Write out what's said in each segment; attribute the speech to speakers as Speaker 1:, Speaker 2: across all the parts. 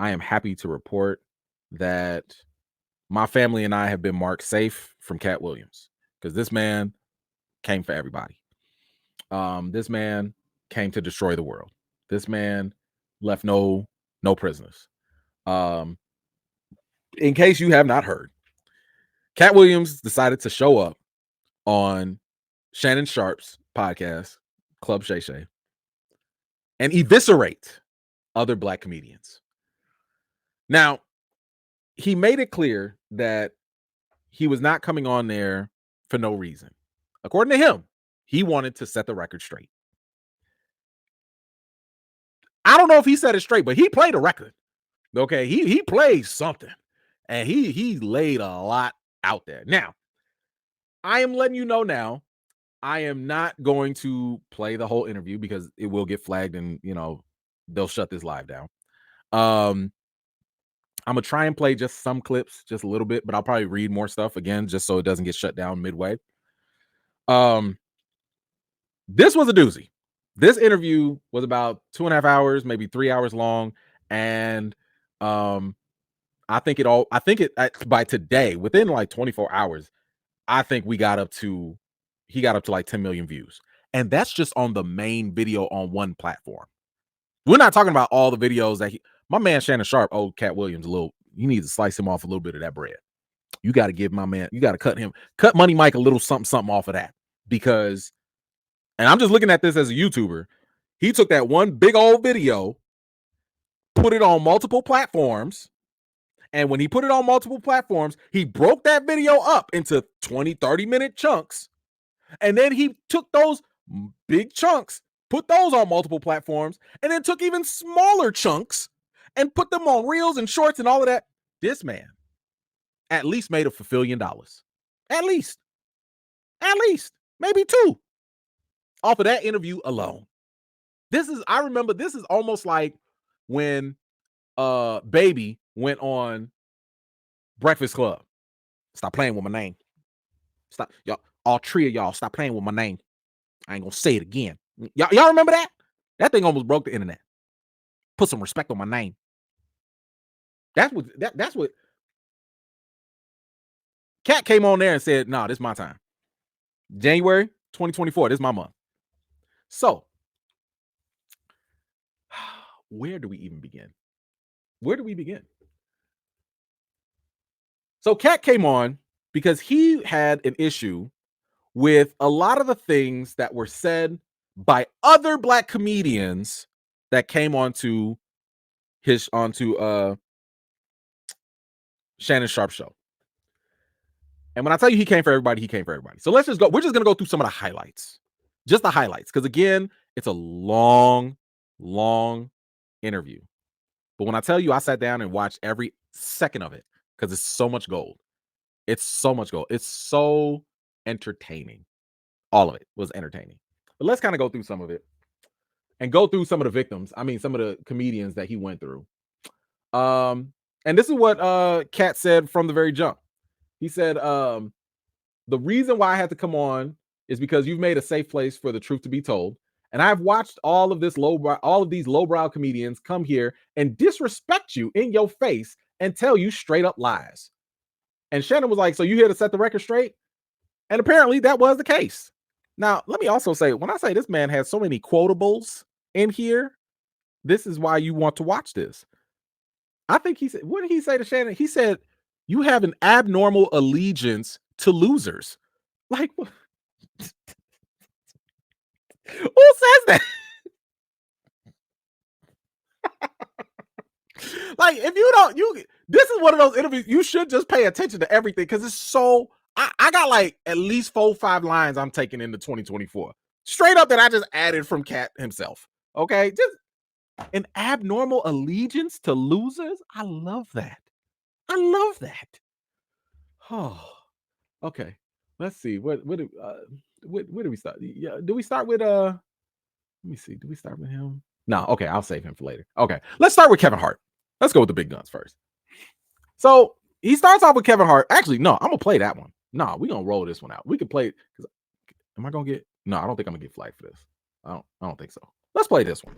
Speaker 1: I am happy to report that my family and I have been marked safe from Katt Williams, because this man came for everybody. This man came to destroy the world. This man left no prisoners. In case you have not heard, Katt Williams decided to show up on Shannon Sharpe's podcast, Club Shay Shay, and eviscerate other Black comedians. Now, he made it clear that he was not coming on there for no reason. According to him, he wanted to set the record straight. I don't know if he set it straight, but he played a record. Okay, he played something, and he laid a lot out there. Now, I am letting you know now, I am not going to play the whole interview because it will get flagged and, they'll shut this live down. I'm gonna try and play just some clips, just a little bit, but I'll probably read more stuff again just so it doesn't get shut down midway. This was a doozy. This interview was about 2.5 hours, maybe 3 hours long, and I think by today, within like 24 hours, I think he got up to like 10 million views. And that's just on the main video on one platform. We're not talking about all the videos that my man Shannon Sharpe owed Katt Williams you need to slice him off a little bit of that bread. You got to give my man, you got to cut Money Mike a little something off of that, because, and I'm just looking at this as a YouTuber, he took that one big old video, put it on multiple platforms, and when he put it on multiple platforms, he broke that video up into 20, 30-minute chunks, and then he took those big chunks, put those on multiple platforms, and then took even smaller chunks and put them on reels and shorts and all of that. This man at least made $1 billion. At least. Maybe 2. Off of that interview alone. I remember this is almost like when Baby went on Breakfast Club. Stop playing with my name. Stop, y'all. All 3 of y'all, stop playing with my name. I ain't gonna say it again. Y'all remember that? That thing almost broke the internet. Put some respect on my name. That's what Katt came on there and said, "Nah, this is my time. January 2024, this is my month." So, where do we even begin? So Katt came on because he had an issue with a lot of the things that were said by other Black comedians that came onto Shannon Sharpe show. And when I tell you he came for everybody, he came for everybody. So let's just go. We're just gonna go through some of the highlights. Just the highlights. Because again, it's a long interview. But when I tell you I sat down and watched every second of it, because it's so much gold. It's so much gold. It's so entertaining. All of it was entertaining. But let's kind of go through some of it and go through some of the victims. I mean, some of the comedians that he went through. And this is what Katt said from the very jump. He said, the reason why I had to come on is because you've made a safe place for the truth to be told. And I've watched all of these lowbrow comedians come here and disrespect you in your face and tell you straight up lies. And Shannon was like, "So you here to set the record straight?" And apparently that was the case. Now, let me also say, when I say this man has so many quotables in here, this is why you want to watch this. I think he said, what did he say to Shannon? He said, "You have an abnormal allegiance to losers." Like, who says that? Like, if you don't, this is one of those interviews, you should just pay attention to everything, because it's so, I got like at least 4-5 lines I'm taking into 2024. Straight up that I just added from Katt himself. Okay. Just an abnormal allegiance to losers. I love that. Oh, okay. Let's see. Where do we start? Yeah, do we start with let me see. Do we start with him? No, okay, I'll save him for later. Okay, let's start with Kevin Hart. Let's go with the big guns first. So he starts off with Kevin Hart. Actually, no, I'm gonna play that one. No, we're gonna roll this one out. We can play it. Am I gonna get? No, I don't think I'm gonna get flagged for this. I don't think so. Let's play this one.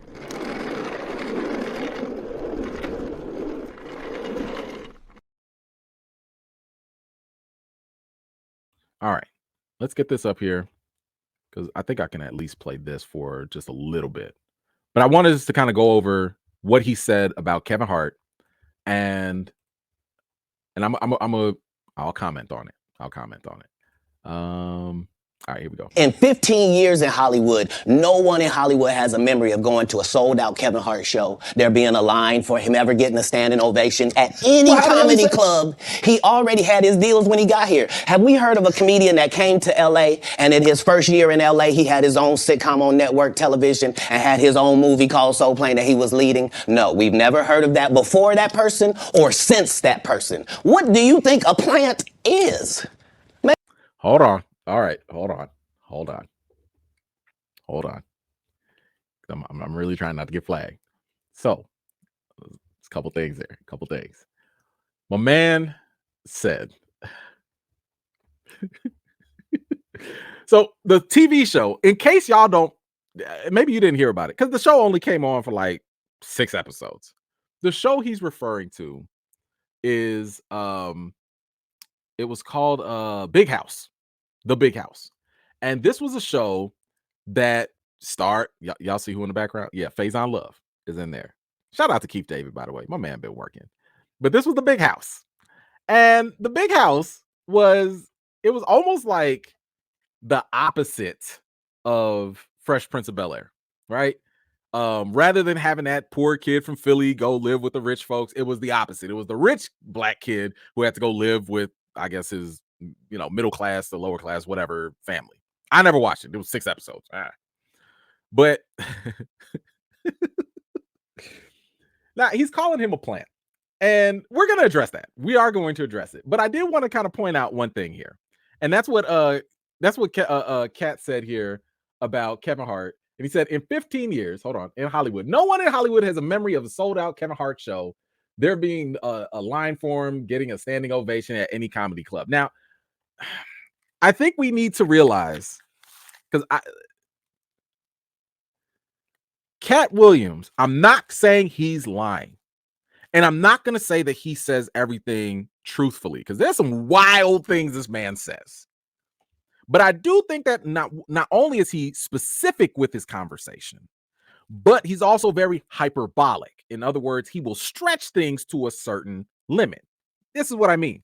Speaker 1: All right, let's get this up here because I think I can at least play this for just a little bit. But I wanted us to kind of go over what he said about Kevin Hart, and I'll comment on it. I'll comment on it. All right, here we go.
Speaker 2: In 15 years in Hollywood, no one in Hollywood has a memory of going to a sold-out Kevin Hart show, there being a line for him ever getting a standing ovation at any comedy club. He already had his deals when he got here. Have we heard of a comedian that came to L.A. and in his first year in L.A. he had his own sitcom on network television and had his own movie called Soul Plane that he was leading? No, we've never heard of that before that person or since that person. What do you think a plant is?
Speaker 1: Hold on. All right, hold on. I'm really trying not to get flagged. So, there's a couple things there. My man said, so the TV show, in case y'all don't, maybe you didn't hear about it, because the show only came on for like 6 episodes. The show he's referring to is, it was called Big House. The Big House. And this was a show that starred, y'all see who in the background? Yeah, Faizon Love is in there. Shout out to Keith David, by the way. My man been working. But this was the Big House. And the Big House was almost like the opposite of Fresh Prince of Bel-Air, right? Rather than having that poor kid from Philly go live with the rich folks, it was the opposite. It was the rich black kid who had to go live with, I guess, his, middle class to lower class, whatever family. I never watched it. It was 6 episodes. But now he's calling him a plant. And we're going to address that. We are going to address it. But I did want to kind of point out one thing here. And that's what Katt said here about Kevin Hart. And he said, in 15 years, in Hollywood, no one in Hollywood has a memory of a sold-out Kevin Hart show, there being a line for him, getting a standing ovation at any comedy club. Now, I think we need to realize, because Katt Williams, I'm not saying he's lying. And I'm not going to say that he says everything truthfully, because there's some wild things this man says. But I do think that not only is he specific with his conversation, but he's also very hyperbolic. In other words, he will stretch things to a certain limit. This is what I mean.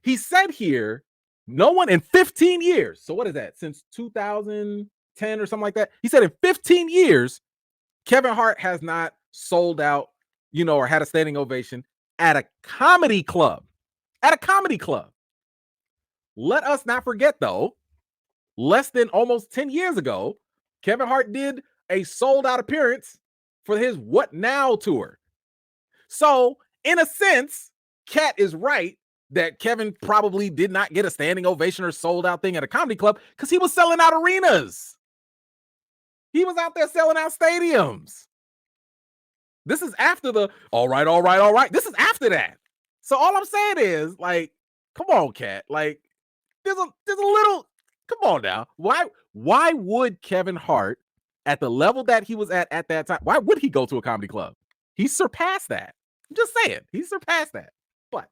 Speaker 1: He said here, no one in 15 years. So what is that? Since 2010 or something like that? He said in 15 years, Kevin Hart has not sold out, or had a standing ovation at a comedy club. At a comedy club. Let us not forget, though, less than almost 10 years ago, Kevin Hart did a sold-out appearance for his What Now tour. So, in a sense, Katt is right that Kevin probably did not get a standing ovation or sold-out thing at a comedy club because he was selling out arenas. He was out there selling out stadiums. This is after the all right. This is after that. So all I'm saying is, like, come on, Katt. Like, there's a little, come on now. Why would Kevin Hart, at the level that he was at that time, why would he go to a comedy club? He surpassed that. I'm just saying, he surpassed that. But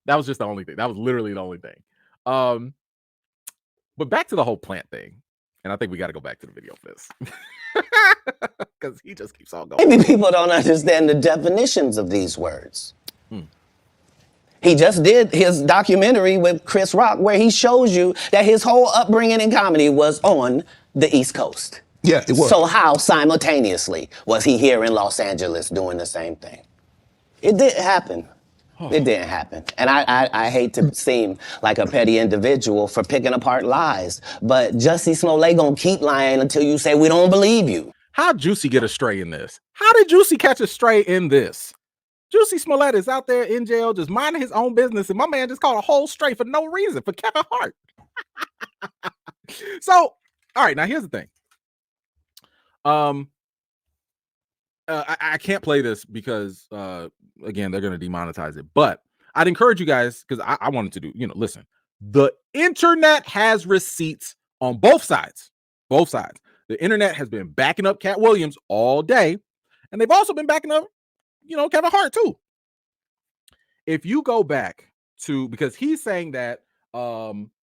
Speaker 1: that was just the only thing. That was literally the only thing. But back to the whole plant thing. And I think we got to go back to the video for this. Because he just keeps on going.
Speaker 2: Maybe people don't understand the definitions of these words. He just did his documentary with Chris Rock where he shows you that his whole upbringing in comedy was on the East Coast.
Speaker 3: Yeah, it was.
Speaker 2: So how simultaneously was he here in Los Angeles doing the same thing? It didn't happen. It didn't happen. And I hate to seem like a petty individual for picking apart lies, but Jussie Smollett gonna keep lying until you say we don't believe you.
Speaker 1: How'd Juicy get a stray in this? How did Juicy catch a stray in this? Jussie Smollett is out there in jail just minding his own business, and my man just caught a whole stray for no reason, for Kevin Hart. So, all right, now here's the thing. I can't play this because, again, they're going to demonetize it. But I'd encourage you guys, because I wanted to do, listen. The internet has receipts on both sides. Both sides. The internet has been backing up Katt Williams all day. And they've also been backing up, Kevin Hart too. If you go back to, because he's saying that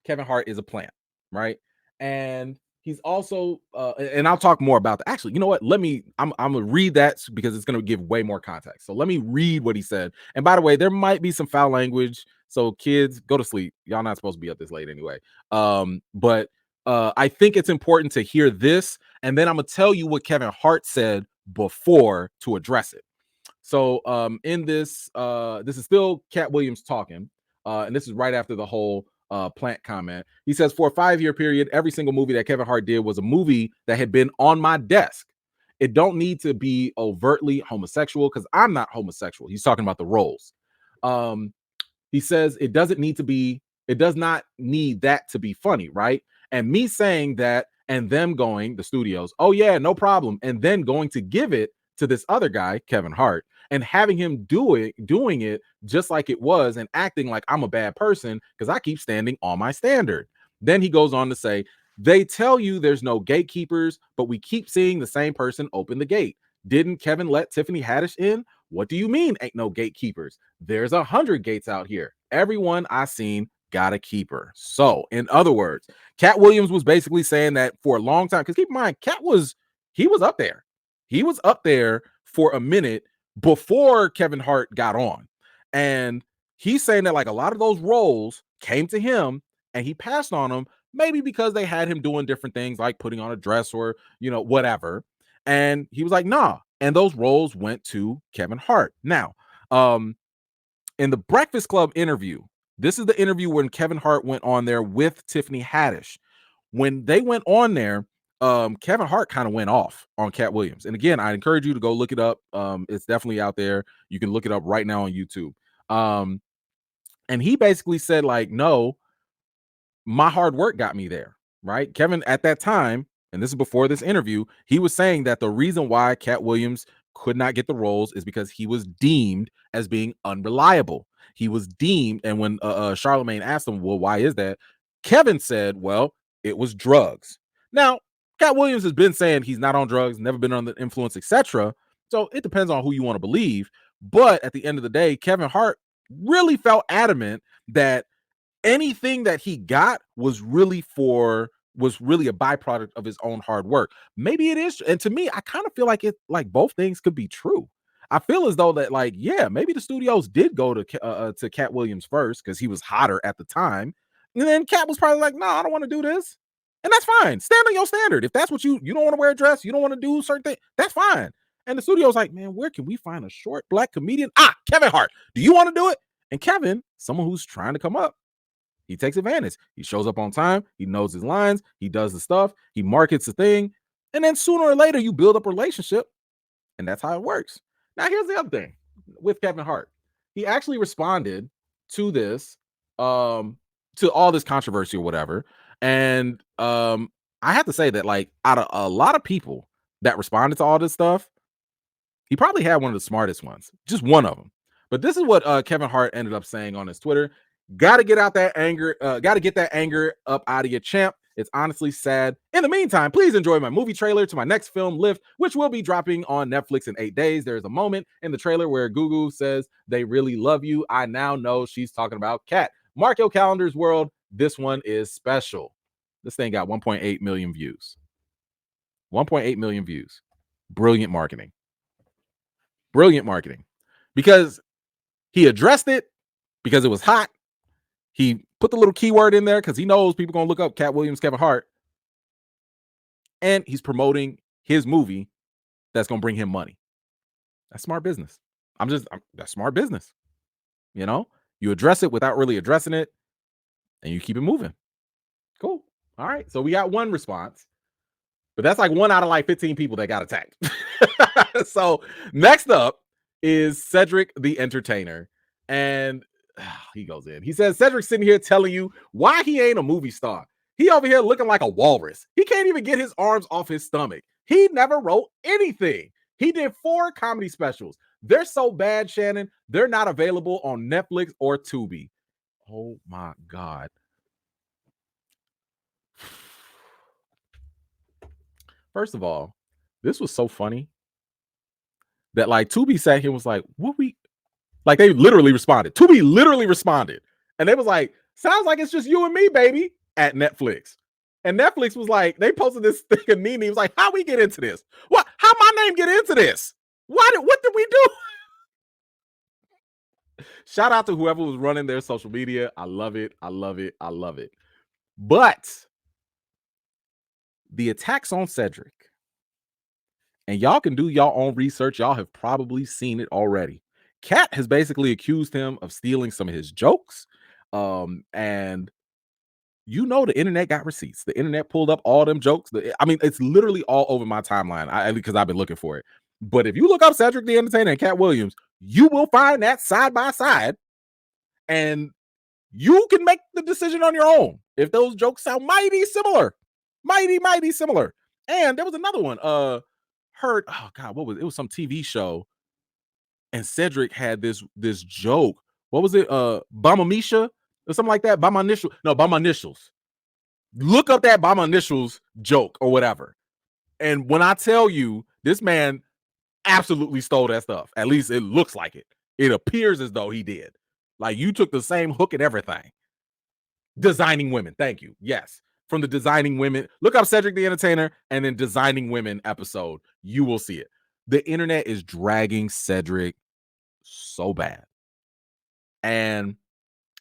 Speaker 1: Kevin Hart is a plant, right? And he's also and I'll talk more about that. Actually, you know what? I'm gonna read that because it's gonna give way more context. So let me read what he said. And by the way, there might be some foul language. So kids, go to sleep. Y'all not supposed to be up this late anyway. But I think it's important to hear this, and then I'm gonna tell you what Kevin Hart said before to address it. So in this this is still Katt Williams talking, and this is right after the whole plant comment. He says, for a 5-year period, every single movie that Kevin Hart did was a movie that had been on my desk. It don't need to be overtly homosexual because I'm not homosexual. He's talking about the roles. He says it does not need that to be funny, right? And me saying that and them going, the studios, oh yeah, no problem, and then going to give it to this other guy, Kevin Hart, and having him doing it just like it was and acting like I'm a bad person because I keep standing on my standard. Then he goes on to say, they tell you there's no gatekeepers, but we keep seeing the same person open the gate. Didn't Kevin let Tiffany Haddish in? What do you mean ain't no gatekeepers? There's 100 gates out here. Everyone I seen got a keeper. So, in other words, Katt Williams was basically saying that for a long time, because keep in mind, he was up there. He was up there for a minute before Kevin Hart got on. And he's saying that like a lot of those roles came to him and he passed on them, maybe because they had him doing different things like putting on a dress or, whatever. And he was like, nah. And those roles went to Kevin Hart. Now, in the Breakfast Club interview, this is the interview when Kevin Hart went on there with Tiffany Haddish. When they went on there, Kevin Hart kind of went off on Katt Williams. And again, I encourage you to go look it up. It's definitely out there. You can look it up right now on YouTube. And he basically said, like, no, my hard work got me there, right? Kevin, at that time, and this is before this interview, he was saying that the reason why Katt Williams could not get the roles is because he was deemed as being unreliable. He was deemed, and when Charlemagne asked him, well, why is that? Kevin said, well, it was drugs. Now, Katt Williams has been saying he's not on drugs, never been under the influence, etc. So it depends on who you want to believe. But at the end of the day, Kevin Hart really felt adamant that anything that he got was really a byproduct of his own hard work. Maybe it is, and to me, I kind of feel like both things could be true. I feel as though that, like, yeah, maybe the studios did go to Katt Williams first because he was hotter at the time, and then Katt was probably like, no, I don't want to do this, and that's fine. Stand on your standard. If that's what you don't want to wear a dress, you don't want to do certain things, that's fine. And the studio's like, man, where can we find a short black comedian? Kevin Hart. Do you want to do it? And Kevin, someone who's trying to come up, he takes advantage. He shows up on time. He knows his lines. He does the stuff. He markets the thing. And then sooner or later, you build up a relationship. And that's how it works. Now, here's the other thing with Kevin Hart. He actually responded to this, to all this controversy or whatever. And I have to say that, like, out of a lot of people that responded to all this stuff, he probably had one of the smartest ones, just one of them. But this is what Kevin Hart ended up saying on his Twitter. Got to get out that anger. Got to get that anger up out of your, champ. It's honestly sad. In the meantime, please enjoy my movie trailer to my next film, Lift, which will be dropping on Netflix in 8 days. There's a moment in the trailer where Gugu says they really love you. I now know she's talking about Katt. Mark your calendars, world. This one is special. This thing got 1.8 million views. 1.8 million views. Brilliant marketing. Brilliant marketing. Because he addressed it, because it was hot. He put the little keyword in there because he knows people going to look up Katt Williams, Kevin Hart. And he's promoting his movie that's going to bring him money. That's smart business. That's smart business. You address it without really addressing it, and you keep it moving. Cool. All right. So we got one response, but that's like 1 out of like 15 people that got attacked. So next up is Cedric the Entertainer. And he goes in. He says, Cedric's sitting here telling you why he ain't a movie star. He over here looking like a walrus. He can't even get his arms off his stomach. He never wrote anything. He did 4 comedy specials. They're so bad, Shannon, they're not available on Netflix or Tubi. Oh my God. First of all, this was so funny that like Tubi sat here and was like, what we, like they literally responded. Tubi literally responded. And they was like, Sounds like it's just you and me, baby, at Netflix. And Netflix was like, they posted this thing and Nene was like, how we get into this? What? How my name get into this? What did we do? Shout out to whoever was running their social media. I love it. I love it. I love it. But the attacks on Cedric, and y'all can do your own research. Y'all have probably seen it already. Katt has basically accused him of stealing some of his jokes. And you know the internet got receipts. The internet pulled up all them jokes. I mean, it's literally all over my timeline because I've been looking for it. But if you look up Cedric the Entertainer and Katt Williams, you will find that side by side. And you can make the decision on your own if those jokes sound mighty similar. Mighty similar. And there was another one. Oh God, what was it? It was some TV show. And Cedric had this joke. What was it? Bama Misha or something like that. By my initials. Look up that by my initials joke or whatever. And when I tell you, this man absolutely stole that stuff. At least it looks like it. It appears as though he did. Like you took the same hook and everything. Designing Women. Thank you. Yes. From the Designing Women. Look up Cedric the Entertainer and then Designing Women episode. You will see it. The internet is dragging Cedric so bad. And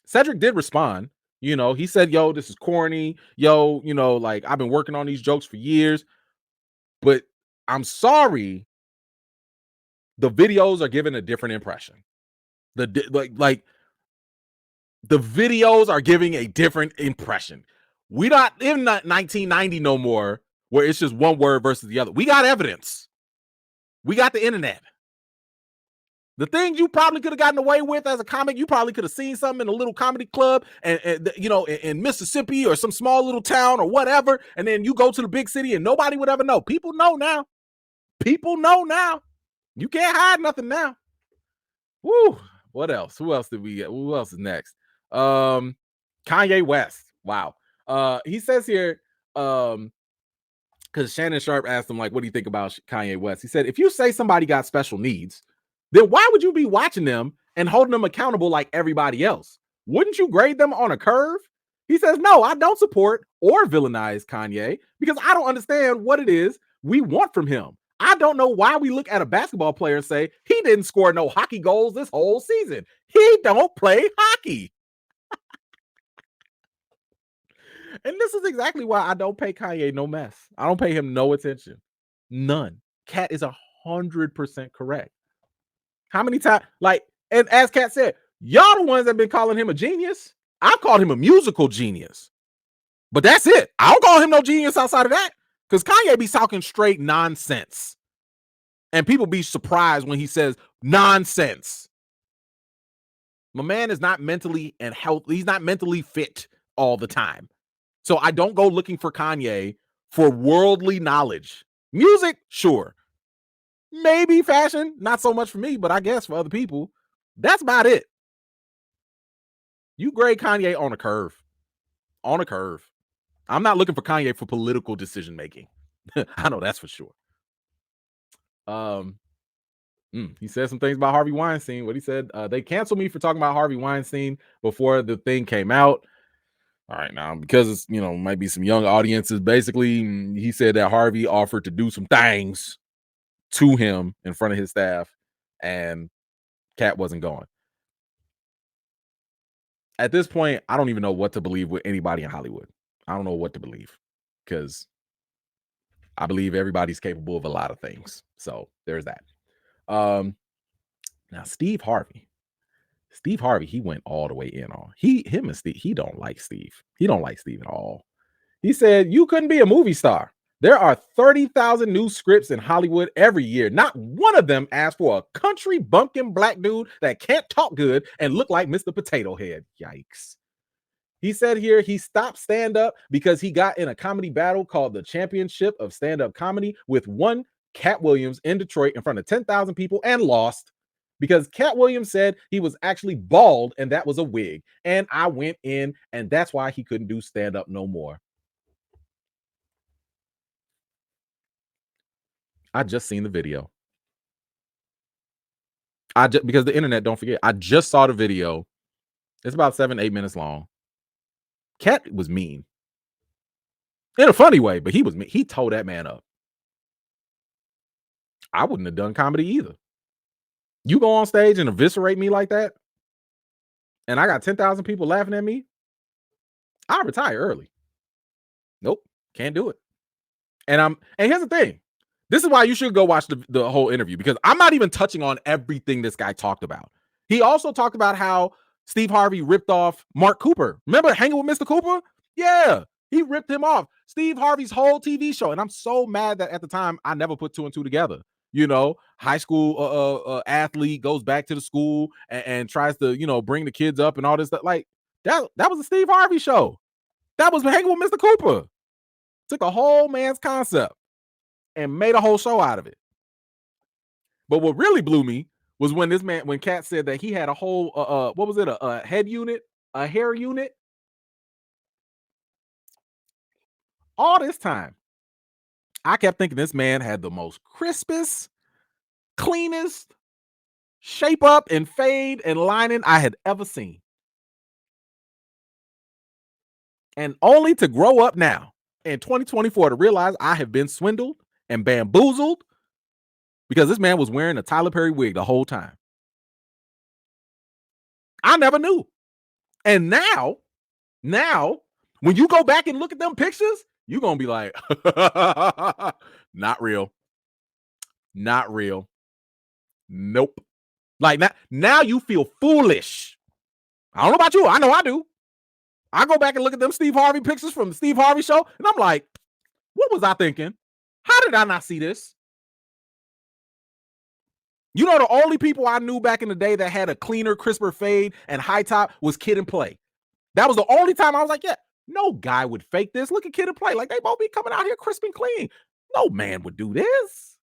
Speaker 1: Cedric did respond. You know, he said, yo, this is corny. Yo, you know, like I've been working on these jokes for years. But I'm sorry. The videos are giving a different impression. The videos are giving a different impression. We not in 1990 no more where it's just one word versus the other. We got evidence. We got the internet. The things you probably could have gotten away with as a comic, you probably could have seen something in a little comedy club and you know, in Mississippi or some small little town or whatever, and then you go to the big city and nobody would ever know. People know now. People know now. You can't hide nothing now. Woo. What else? Who else did we get? Who else is next? Kanye West. Wow. He says here, because Shannon Sharpe asked him, like, what do you think about Kanye West? He said, if you say somebody got special needs, then why would you be watching them and holding them accountable like everybody else? Wouldn't you grade them on a curve? He says, no, I don't support or villainize Kanye because I don't understand what it is we want from him. I don't know why we look at a basketball player and say, he didn't score no hockey goals this whole season. He don't play hockey. And this is exactly why I don't pay Kanye no mess. I don't pay him no attention. None. Katt is 100% correct. How many times, like, and as Katt said, y'all the ones that have been calling him a genius. I've called him a musical genius. But that's it. I don't call him no genius outside of that. Because Kanye be talking straight nonsense. And people be surprised when he says nonsense. My man is not mentally and healthy. He's not mentally fit all the time. So I don't go looking for Kanye for worldly knowledge. Music, sure. Maybe fashion, not so much for me, but I guess for other people. That's about it. You grade Kanye on a curve. On a curve. I'm not looking for Kanye for political decision making. I know that's for sure. He said some things about Harvey Weinstein. What he said, they canceled me for talking about Harvey Weinstein before the thing came out. All right, now, because it's, you know, might be some young audiences. Basically, he said that Harvey offered to do some things to him in front of his staff, and Katt wasn't going. At this point, I don't even know what to believe with anybody in Hollywood. I don't know what to believe because I believe everybody's capable of a lot of things. So there's that. Now Steve Harvey, he went all the way in on him and Steve. He don't like Steve. He don't like Steve at all. He said, you couldn't be a movie star. There are 30,000 new scripts in Hollywood every year. Not one of them asks for a country bumpkin black dude that can't talk good and look like Mr. Potato Head. Yikes. He said here he stopped stand-up because he got in a comedy battle called the Championship of Stand-Up Comedy with one Katt Williams in Detroit in front of 10,000 people and lost because Katt Williams said he was actually bald and that was a wig. And I went in and that's why he couldn't do stand-up no more. I just seen the video. Because the internet, don't forget, I just saw the video. It's about 7-8 minutes long. Katt was mean. In a funny way, but he was mean. He tore that man up. I wouldn't have done comedy either. You go on stage and eviscerate me like that, and I got 10,000 people laughing at me, I retire early. Nope, can't do it. And here's the thing. This is why you should go watch the whole interview, because I'm not even touching on everything this guy talked about. He also talked about how Steve Harvey ripped off Mark Cooper. Remember Hanging with Mr. Cooper? Yeah, he ripped him off. Steve Harvey's whole TV show. And I'm so mad that at the time I never put two and two together. You know, high school athlete goes back to the school and tries to, you know, bring the kids up and all this stuff. Like that was a Steve Harvey show. That was Hanging with Mr. Cooper. Took a whole man's concept and made a whole show out of it. But what really blew me was when Katt said that he had a whole what was it, a head unit, a hair unit. All this time, I kept thinking this man had the most crispest, cleanest shape up and fade and lining I had ever seen. And only to grow up now in 2024 to realize I have been swindled and bamboozled because this man was wearing a Tyler Perry wig the whole time. I never knew. And now, when you go back and look at them pictures, you're going to be like, not real. Not real. Nope. Like now you feel foolish. I don't know about you. I know I do. I go back and look at them Steve Harvey pictures from the Steve Harvey show, and I'm like, what was I thinking? How did I not see this? You know, the only people I knew back in the day that had a cleaner, crisper fade and high top was Kid and Play. That was the only time I was like, yeah, no guy would fake this. Look at Kid and Play. Like, they both be coming out here crisp and clean. No man would do this.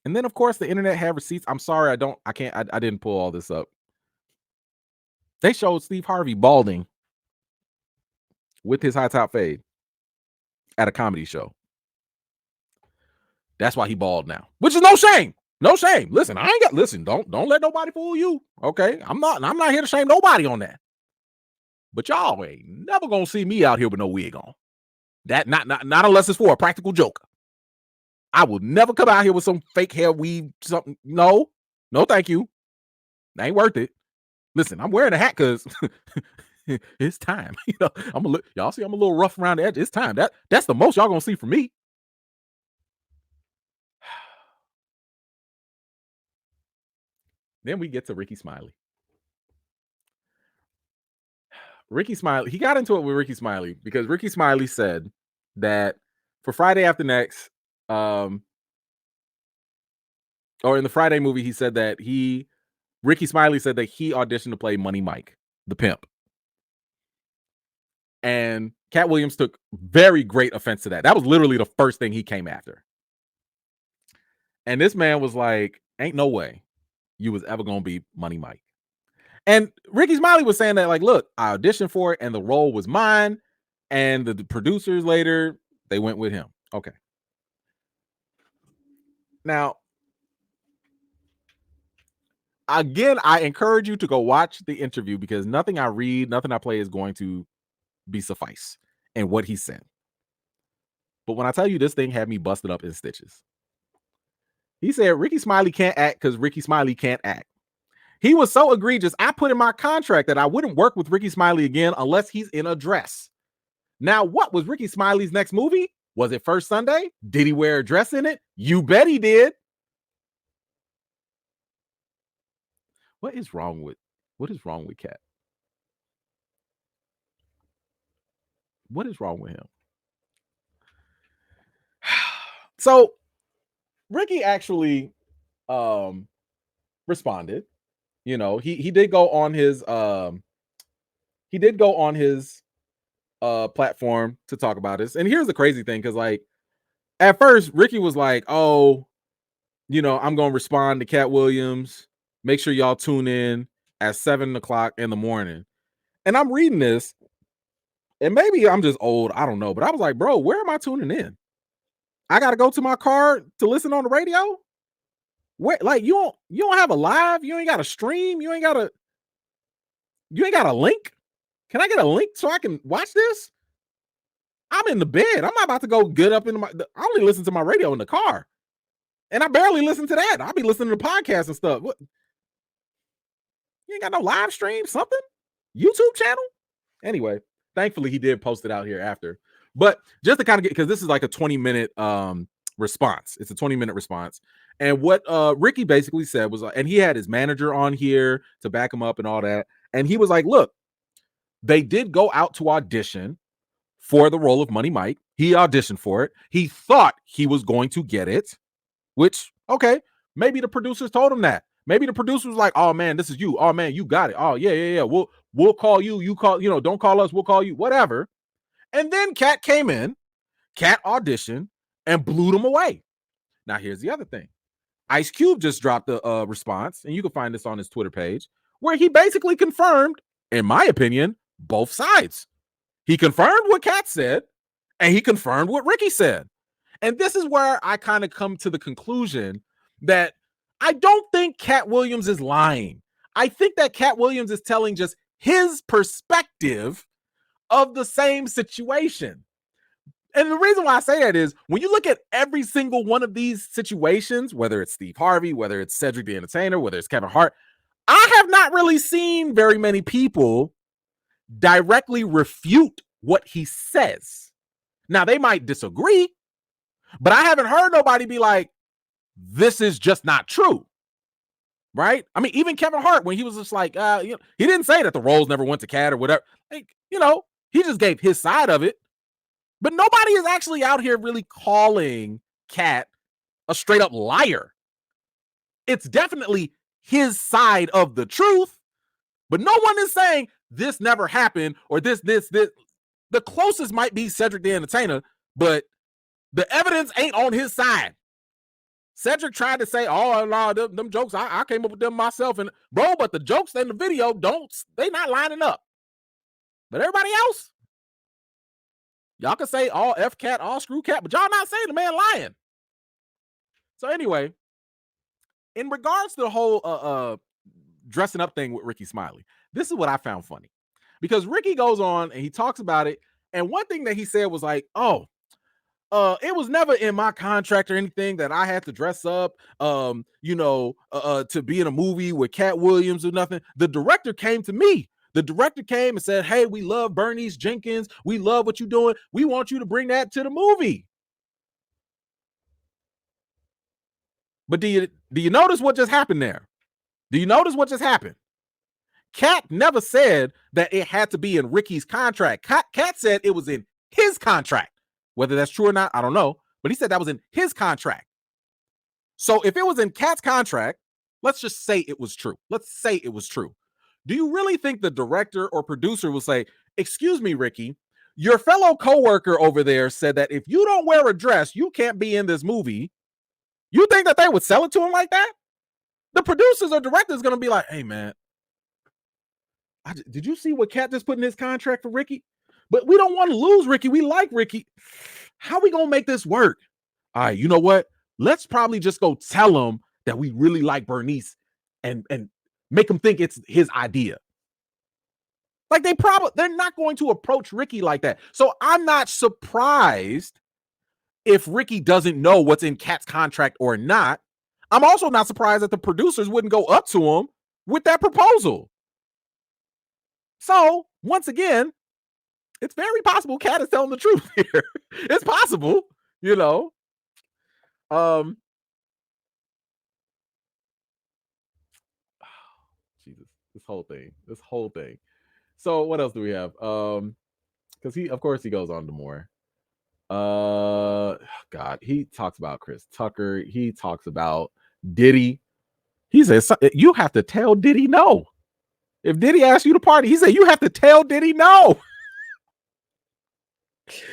Speaker 1: And then, of course, the internet had receipts. I'm sorry, I didn't pull all this up. They showed Steve Harvey balding with his high top fade at a comedy show. That's why he bald now, which is no shame. No shame. Listen, don't let nobody fool you. Okay. I'm not here to shame nobody on that. But y'all ain't never gonna see me out here with no wig on. That not unless it's for a practical joke. I will never come out here with some fake hair weave, something. No, thank you. That ain't worth it. Listen, I'm wearing a hat because it's time. You know, y'all see I'm a little rough around the edge. It's time. That's the most y'all gonna see from me. Then we get to Rickey Smiley. Rickey Smiley, he got into it with Rickey Smiley because Rickey Smiley said that for Friday After Next, or in the Friday movie, he said that Rickey Smiley said that he auditioned to play Money Mike, the pimp. And Katt Williams took very great offense to that. That was literally the first thing he came after. And this man was like, ain't no way you was ever going to be Money Mike. And Rickey Smiley was saying that, like, look, I auditioned for it and the role was mine. And the producers later, they went with him. Okay. Now, again, I encourage you to go watch the interview because nothing I read, nothing I play is going to be suffice in what he said. But when I tell you this thing had me busted up in stitches. He said Rickey Smiley can't act because Rickey Smiley can't act. He was so egregious, I put in my contract that I wouldn't work with Rickey Smiley again unless he's in a dress. Now, what was Rickey Smiley's next movie? Was it First Sunday? Did he wear a dress in it? You bet he did. What is wrong with Katt? What is wrong with him? So Rickey actually responded. You know, he did go on his platform to talk about this. And here's the crazy thing, because like at first Rickey was like, oh, you know, I'm gonna respond to Katt Williams. Make sure y'all tune in at 7:00 in the morning. And I'm reading this, and maybe I'm just old, I don't know, but I was like, bro, where am I tuning in? I gotta go to my car to listen on the radio. Where, like, you don't have a live, you ain't got a stream, you ain't got a link. Can I get a link so I can watch this? I'm in the bed. I'm not about to go get up into I only listen to my radio in the car. And I barely listen to that. I'll be listening to podcasts and stuff. What? You ain't got no live stream, something? YouTube channel? Anyway, thankfully he did post it out here after. But just to kind of get, because this is like a 20-minute response. It's a 20-minute response. And what Rickey basically said was, and he had his manager on here to back him up and all that. And he was like, look, they did go out to audition for the role of Money Mike. He auditioned for it. He thought he was going to get it, which, okay, maybe the producers told him that. Maybe the producer was like, oh man, this is you. Oh man, you got it. Oh yeah. We'll call you. You call, don't call us. We'll call you, whatever. And then Katt came in, Katt auditioned and blew them away. Now here's the other thing. Ice Cube just dropped a response, and you can find this on his Twitter page, where he basically confirmed, in my opinion, both sides. He confirmed what Katt said, and he confirmed what Rickey said. And this is where I kind of come to the conclusion that I don't think Katt Williams is lying. I think that Katt Williams is telling just his perspective of the same situation. And the reason why I say that is when you look at every single one of these situations, whether it's Steve Harvey, whether it's Cedric the Entertainer, whether it's Kevin Hart, I have not really seen very many people directly refute what he says. Now, they might disagree, but I haven't heard nobody be like, this is just not true. Right? I mean, even Kevin Hart, when he was just like, he didn't say that the roles never went to Katt or whatever. Like, he just gave his side of it. But nobody is actually out here really calling Katt a straight up liar. It's definitely his side of the truth, but no one is saying this never happened or this. The closest might be Cedric the Entertainer, but the evidence ain't on his side. Cedric tried to say, oh, no, them jokes, I came up with them myself. And bro, but the jokes in the video, they not lining up. But everybody else, y'all can say all F Katt, all screw Katt, but y'all not saying the man lying. So anyway, in regards to the whole dressing up thing with Rickey Smiley, this is what I found funny. Because Rickey goes on and he talks about it. And one thing that he said was like, it was never in my contract or anything that I had to dress up, to be in a movie with Katt Williams or nothing. The director came to me. The director came and said, hey, we love Bernice Jenkins. We love what you're doing. We want you to bring that to the movie. But do you notice what just happened there? Do you notice what just happened? Katt never said that it had to be in Rickey's contract. Katt said it was in his contract. Whether that's true or not, I don't know. But he said that was in his contract. So if it was in Katt's contract, let's just say it was true. Let's say it was true. Do you really think the director or producer will say, excuse me, Rickey, your fellow coworker over there said that if you don't wear a dress, you can't be in this movie? You think that they would sell it to him like that? The producers or directors going to be like, hey, man, did you see what Katt just put in his contract for Rickey? But we don't want to lose Rickey. We like Rickey. How are we going to make this work? All right, you know what? Let's probably just go tell him that we really like Bernice and make him think it's his idea. Like they're not going to approach Rickey like that. So I'm not surprised if Rickey doesn't know what's in Katt's contract or not. I'm also not surprised that the producers wouldn't go up to him with that proposal. So once again, it's very possible Katt is telling the truth here. It's possible, Jesus, this whole thing. So what else do we have? Because of course he goes on to more. God, he talks about Chris Tucker. He talks about Diddy. He says you have to tell Diddy no. If Diddy asks you to party, he said you have to tell Diddy no.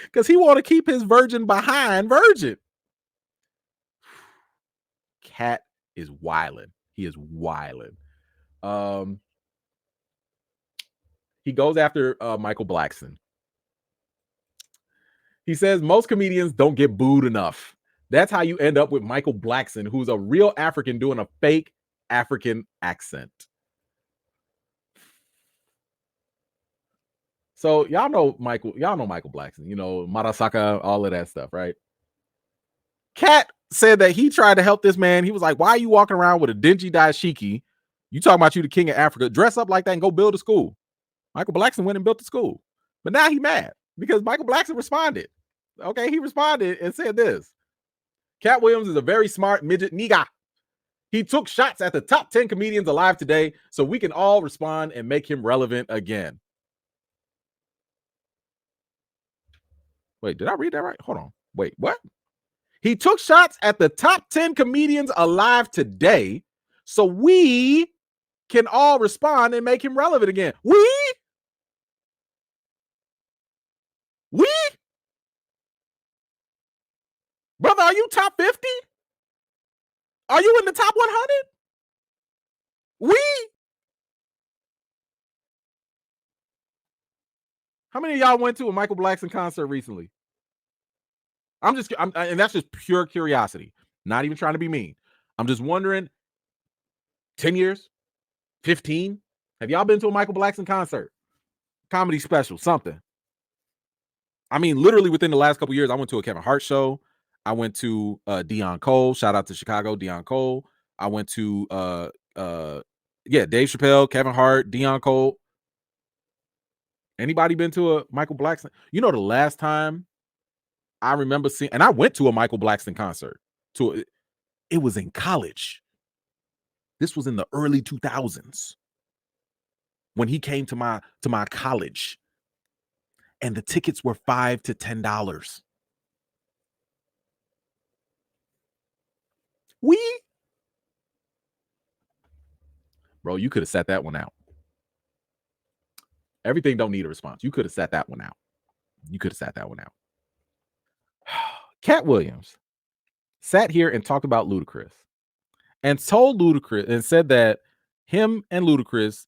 Speaker 1: Because he want to keep his virgin behind virgin. Katt is wilding. He is wilding. He goes after Michael Blackson. He says most comedians don't get booed enough. That's how you end up with Michael Blackson, who's a real African doing a fake African accent. So y'all know Michael Blackson, you know, Marasaka, all of that stuff, right? Katt said that he tried to help this man. He was like, why are you walking around with a dingy dashiki? You talking about you the king of Africa. Dress up like that and go build a school. Michael Blackson went and built the school. But now he mad because Michael Blackson responded. Okay, he responded and said this. Katt Williams is a very smart midget nigga. He took shots at the top 10 comedians alive today so we can all respond and make him relevant again. Wait, did I read that right? Hold on. Wait, what? He took shots at the top 10 comedians alive today so we can all respond and make him relevant again. We? Brother, are you top 50? Are you in the top 100? How many of y'all went to a Michael Blackson concert recently? And that's just pure curiosity. Not even trying to be mean. I'm just wondering, 10 years? 15? Have y'all been to a Michael Blackson concert? Comedy special, something. I mean, literally within the last couple years, I went to a Kevin Hart show. I went to Deion Cole. Shout out to Chicago, Deion Cole. I went to Dave Chappelle, Kevin Hart, Deion Cole. Anybody been to a Michael Blackson? You know, the last time I remember seeing, and I went to a Michael Blackson concert. It was in college. This was in the early 2000s when he came to my college, and the tickets were $5 to $10. Bro, you could have sat that one out. Everything don't need a response. You could have sat that one out. Katt Williams sat here and talked about Ludacris and told Ludacris and said that him and Ludacris,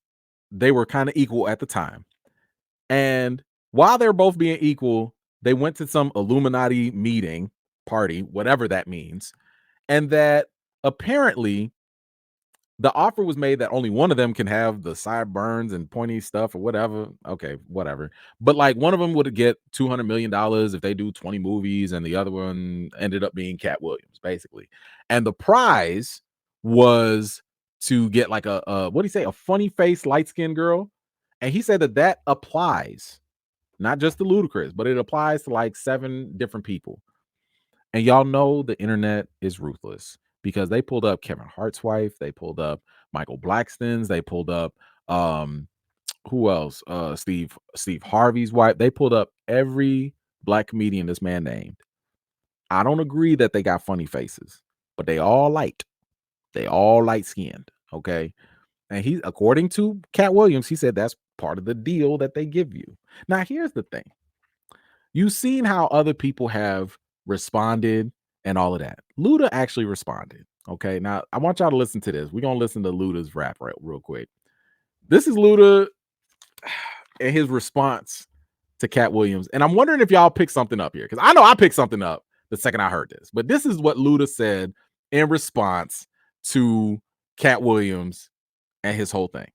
Speaker 1: they were kind of equal at the time. And while they're both being equal, they went to some Illuminati meeting, party, whatever that means. And that apparently the offer was made that only one of them can have the sideburns and pointy stuff or whatever. Okay, whatever. But like one of them would get $200 million if they do 20 movies, and the other one ended up being Katt Williams, basically. And the prize was to get like a what do you say, a funny face, light-skinned girl. And he said that applies not just to Ludacris, but it applies to like 7 different people. And y'all know the internet is ruthless, because they pulled up Kevin Hart's wife, they pulled up Michael Blackston's, they pulled up who else? Steve Harvey's wife. They pulled up every black comedian this man named. I don't agree that they got funny faces, but they all light. They all light-skinned, okay? And he, according to Katt Williams, he said that's part of the deal that they give you. Now, here's the thing. You've seen how other people have responded and all of that. Luda actually responded. Okay, now I want y'all to listen to this. We're gonna listen to Luda's rap real quick. This is Luda and his response to Katt Williams. And I'm wondering if y'all picked something up here, because I know I picked something up the second I heard this. But this is what Luda said in response to Katt Williams and his whole thing.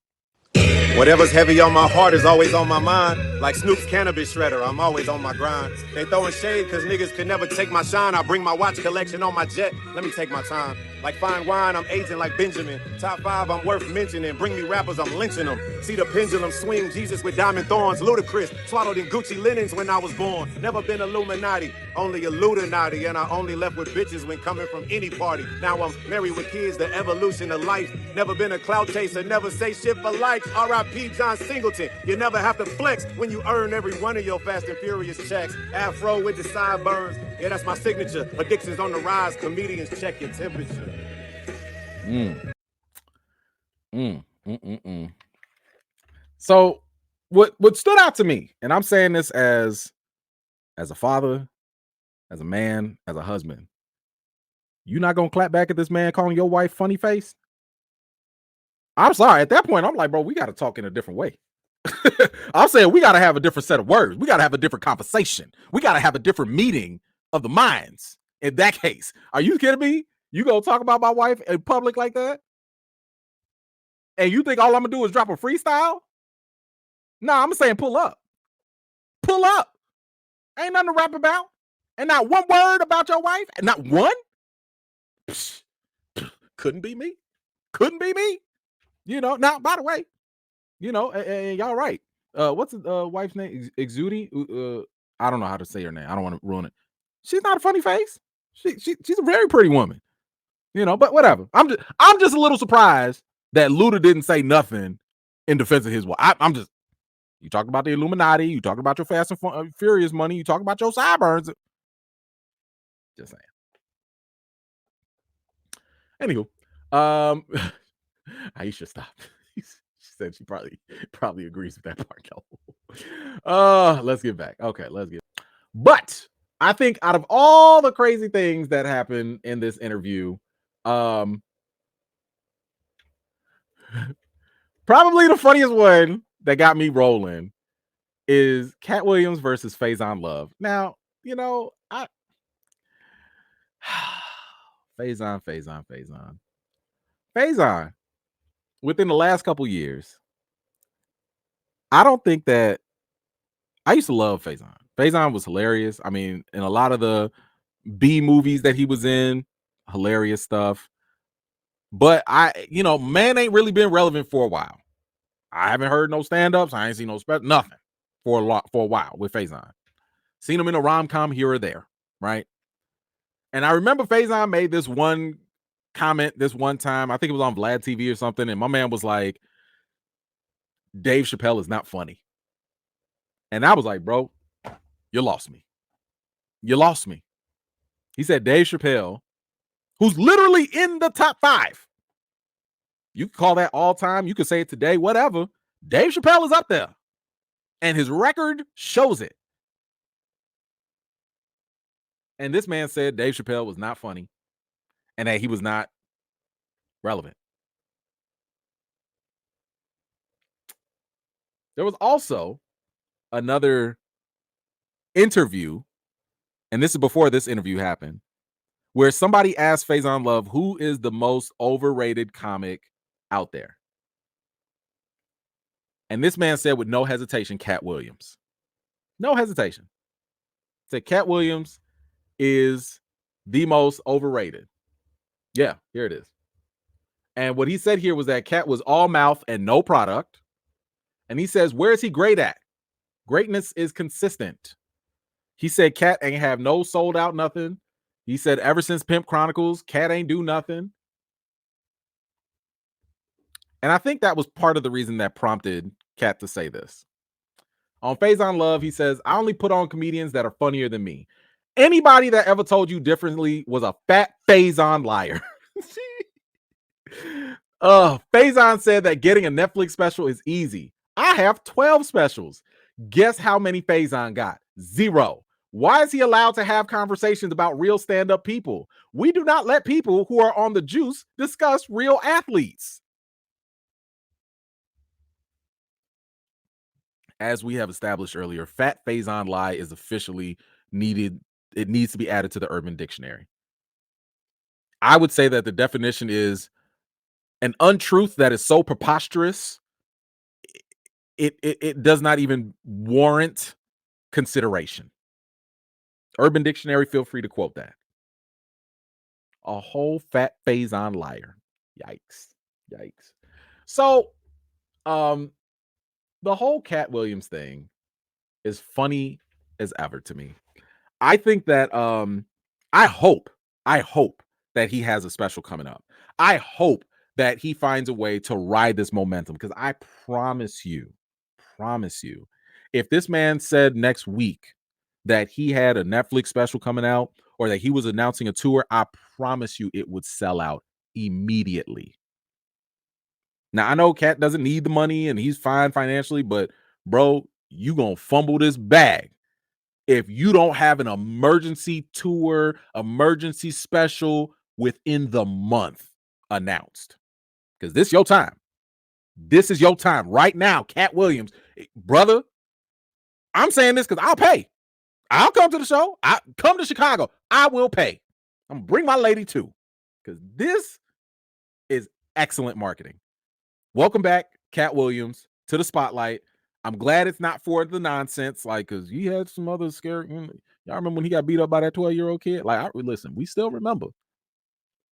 Speaker 3: Whatever's heavy on my heart is always on my mind. Like Snoop's cannabis shredder, I'm always on my grind. They throwing shade cause niggas could never take my shine. I bring my watch collection on my jet, let me take my time. Like fine wine, I'm aging like Benjamin. Top 5, I'm worth mentioning. Bring me rappers, I'm lynching them. See the pendulum swing, Jesus with diamond thorns. Ludacris, swaddled in Gucci linens when I was born. Never been Illuminati, only Illuminati. And I only left with bitches when coming from any party. Now I'm married with kids, the evolution of life. Never been a clout chaser, never say shit for likes. R.I.P. John Singleton. You never have to flex when you earn every one of your Fast and Furious checks. Afro with the sideburns. Yeah, that's my signature. Addiction's on the rise. Comedians check your temperature.
Speaker 1: So what stood out to me, and I'm saying this as a father, as a man, as a husband, you not gonna clap back at this man calling your wife funny face? I'm sorry. At that point, I'm like, bro, we got to talk in a different way. I'm saying we got to have a different set of words. We got to have a different conversation. We got to have a different meeting of the minds. In that case, are you kidding me? You gonna talk about my wife in public like that? And you think all I'm gonna do is drop a freestyle? No, I'm saying pull up. Pull up. Ain't nothing to rap about. And not one word about your wife. And not one. Couldn't be me. Couldn't be me. Now, by the way, and y'all right. What's the wife's name? Exudi? I don't know how to say her name. I don't want to ruin it. She's not a funny face. She's a very pretty woman. But whatever. I'm just a little surprised that Luda didn't say nothing in defense of his wife. You talked about the Illuminati, you talked about your Fast and Furious money, you talk about your sideburns. Just saying. Anywho, Aisha stopped. She said she probably agrees with that part, y'all. Let's get back. Okay, let's get. But I think out of all the crazy things that happened in this interview, probably the funniest one that got me rolling is Katt Williams versus Faizon Love. Now, Faizon. Within the last couple years, I don't think that I used to love Faizon. Faizon was hilarious. I mean, in a lot of the B movies that he was in, hilarious stuff. But man ain't really been relevant for a while. I haven't heard no stand-ups. I ain't seen no nothing for a while with Faizon. Seen him in a rom-com here or there, right? And I remember Faizon made this one comment this one time. I think it was on Vlad TV or something. And my man was like, Dave Chappelle is not funny. And I was like, bro, you lost me. You lost me. He said Dave Chappelle, who's literally in the top 5. You could call that all time. You could say it today, whatever. Dave Chappelle is up there. And his record shows it. And this man said Dave Chappelle was not funny and that he was not relevant. There was also another interview, and this is before this interview happened, where somebody asked Faizon Love, who is the most overrated comic out there? And this man said with no hesitation, Katt Williams. No hesitation. Said Katt Williams is the most overrated. Yeah, here it is. And what he said here was that Katt was all mouth and no product. And he says, where is he great at? Greatness is consistent. He said Katt ain't have no sold out nothing. He said ever since Pimp Chronicles, Katt ain't do nothing. And I think that was part of the reason that prompted Katt to say this. On Faizon Love, he says, I only put on comedians that are funnier than me. Anybody that ever told you differently was a fat Faizon liar. Faizon said that getting a Netflix special is easy. I have 12 specials. Guess how many Faizon got? 0. Why is he allowed to have conversations about real stand-up people? We do not let people who are on the juice discuss real athletes. As we have established earlier, fat Faizon lie is officially needed. It needs to be added to the Urban Dictionary. I would say that the definition is an untruth that is so preposterous, it does not even warrant consideration. Urban Dictionary, feel free to quote that. A whole fat Faizon liar. Yikes. So, the whole Katt Williams thing is funny as ever to me. I think that I hope that he has a special coming up. I hope that he finds a way to ride this momentum, because I promise you, if this man said next week that he had a Netflix special coming out or that he was announcing a tour, I promise you it would sell out immediately. Now, I know Katt doesn't need the money and he's fine financially, but bro, you gonna fumble this bag if you don't have an emergency tour, emergency special within the month announced. Because this is your time. This is your time right now, Katt Williams. Brother, I'm saying this because I'll pay. I'll come to the show. I come to Chicago. I will pay. I'm gonna bring my lady too, because this is excellent marketing. Welcome back, Katt Williams, to the spotlight. I'm glad it's not for the nonsense, like, because he had some other scary. Y'all remember when he got beat up by that 12-year-old kid? Like, listen, we still remember.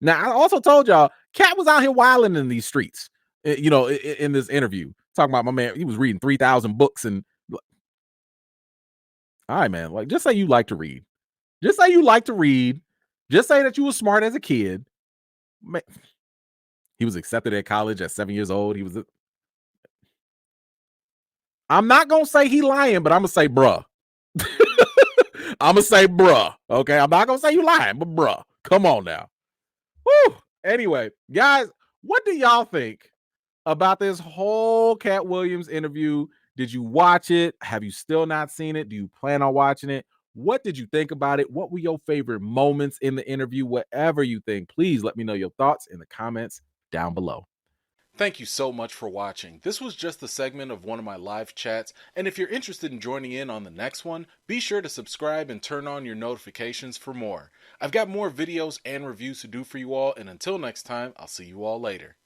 Speaker 1: Now, I also told y'all, Katt was out here wilding in these streets, in this interview, talking about my man. He was reading 3,000 books and. All right, man. Like, just say you like to read. Just say you like to read. Just say that you were smart as a kid. Man, he was accepted at college at 7 years old. I'm not gonna say he lying, but I'm gonna say bruh. I'm gonna say bruh. Okay, I'm not gonna say you lying, but bruh. Come on now. Woo. Anyway, guys, what do y'all think about this whole Katt Williams interview? Did you watch it? Have you still not seen it? Do you plan on watching it? What did you think about it? What were your favorite moments in the interview? Whatever you think, please let me know your thoughts in the comments down below. Thank you so much for watching. This was just a segment of one of my live chats, and if you're interested in joining in on the next one, be sure to subscribe and turn on your notifications for more. I've got more videos and reviews to do for you all, and until next time, I'll see you all later.